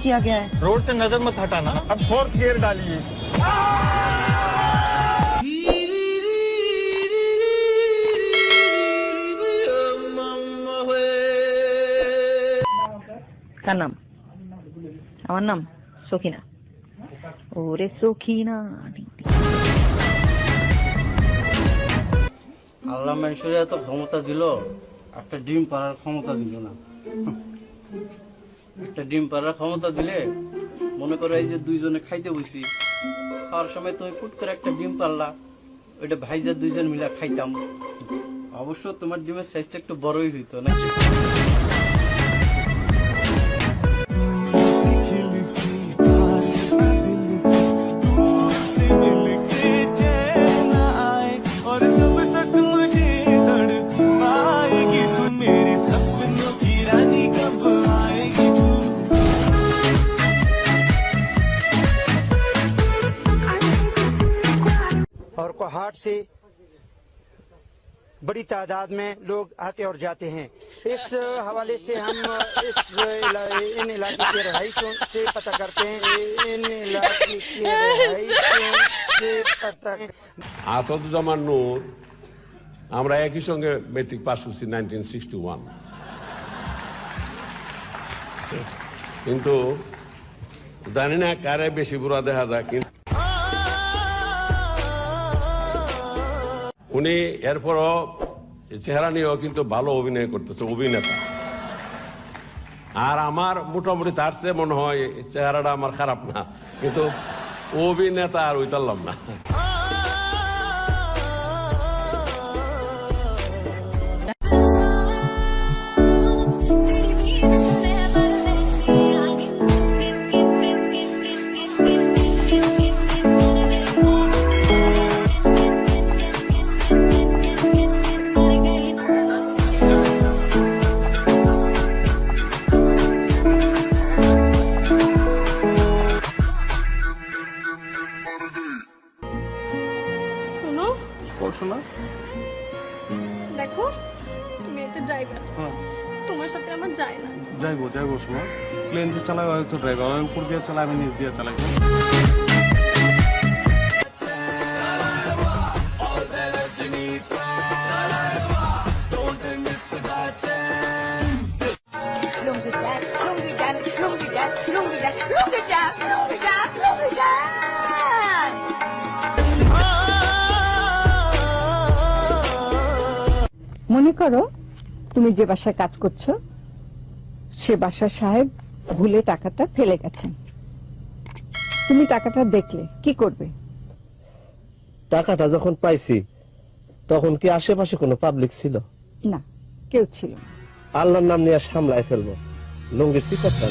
किया गया है। रोड से नजर मत हटाना। अब फोर्थ गियर डालिए। কার নাম? আমার নাম সখিনা। ওরে সখিনা। আল্লাহ মানুষের এত ক্ষমতা দিল, একটা ডিম পাড়ার ক্ষমতা দিল না। একটা ডিম পাড়ার ক্ষমতা দিলে মনে করো এই যে দুইজনে খাইতে বসি, খাওয়ার সময় তুমি ফুট করে একটা ডিম পারলা, ওইটা ভাইজা দুইজন মিলা খাইতাম। অবশ্য তোমার ডিমের সাইজটা একটু বড়ই হইতো নাকি? और कोहाट से बड़ी तादाद में लोग आते और जाते हैं। इस हवाले से हम इन इलाके के रहायशों से पता करते हैं। इन इलाके के रहायशों से पता আসাদুজ্জামান নূর, আমরা একই সঙ্গে মেট্রিক পাস করছি 1961, কিন্তু জানি না কারে বেশি বুড়া দেখা যায়। কিন্তু উনি এরপরও চেহারা নিয়েও কিন্তু ভালো অভিনয় করতেছে, অভিনেতা। আর আমার মোটামুটি তার চেয়ে মনে হয় চেহারাটা আমার খারাপ না, কিন্তু অভিনেতা আর ওইতারলাম না। শোনা, দেখো তুমি একটা ড্রাইভার, তোমার সাথে আমার যায় না। যাইবো শোনা, প্লেন যে চালায় হয়তো ড্রাইভার উপর দিয়ে চালায়, আমি নিচ দিয়ে চালাই। মনে করো তুমি যে বাসায় কাজ করছো সে বাসার সাহেব ভুলে টাকাটা ফেলে গেছেন, তুমি টাকাটা দেখলে কি করবে? টাকাটা যখন পাইছি তখন কি আশেপাশে কোনো পাবলিক ছিল? না, কেউ ছিল না। আল্লাহর নাম নিয়ে সামলায় ফেলবো, লুঙ্গির সিপাতটা